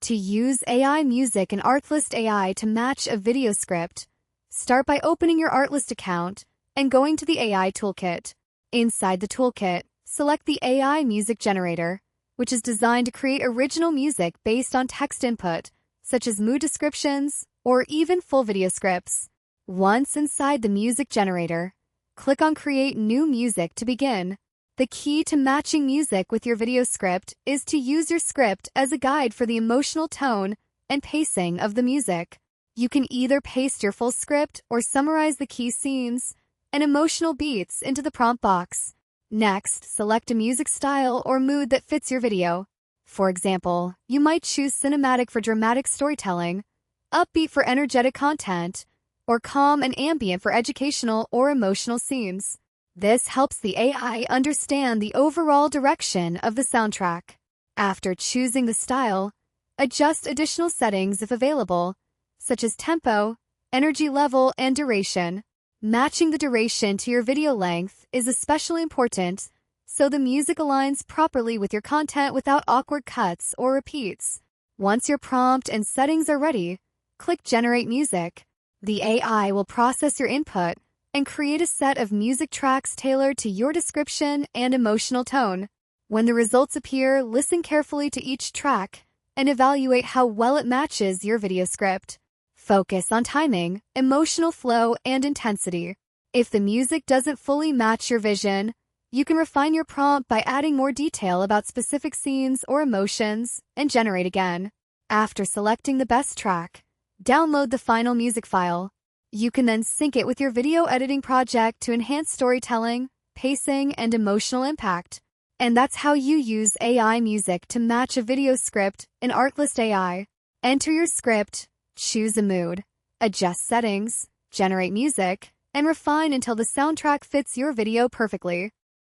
To use AI music in Artlist AI to match a video script, start by opening your Artlist account and going to the AI toolkit. Inside the toolkit, select the AI music generator, which is designed to create original music based on text input, such as mood descriptions or even full video scripts. Once inside the music generator, click on Create New Music to begin. The key to matching music with your video script is to use your script as a guide for the emotional tone and pacing of the music. You can either paste your full script or summarize the key scenes and emotional beats into the prompt box. Next, select a music style or mood that fits your video. For example, you might choose cinematic for dramatic storytelling, upbeat for energetic content, or calm and ambient for educational or emotional scenes. This helps the AI understand the overall direction of the soundtrack. After choosing the style, adjust additional settings if available, such as tempo, energy level, and duration. Matching the duration to your video length is especially important, so the music aligns properly with your content without awkward cuts or repeats. Once your prompt and settings are ready, click Generate Music. The AI will process your input and create a set of music tracks tailored to your description and emotional tone. When the results appear, listen carefully to each track and evaluate how well it matches your video script. Focus on timing, emotional flow, and intensity. If the music doesn't fully match your vision, you can refine your prompt by adding more detail about specific scenes or emotions and generate again. After selecting the best track, download the final music file. You can then sync it with your video editing project to enhance storytelling, pacing, and emotional impact. And that's how you use AI music to match a video script in Artlist AI. Enter your script, choose a mood, adjust settings, generate music, and refine until the soundtrack fits your video perfectly.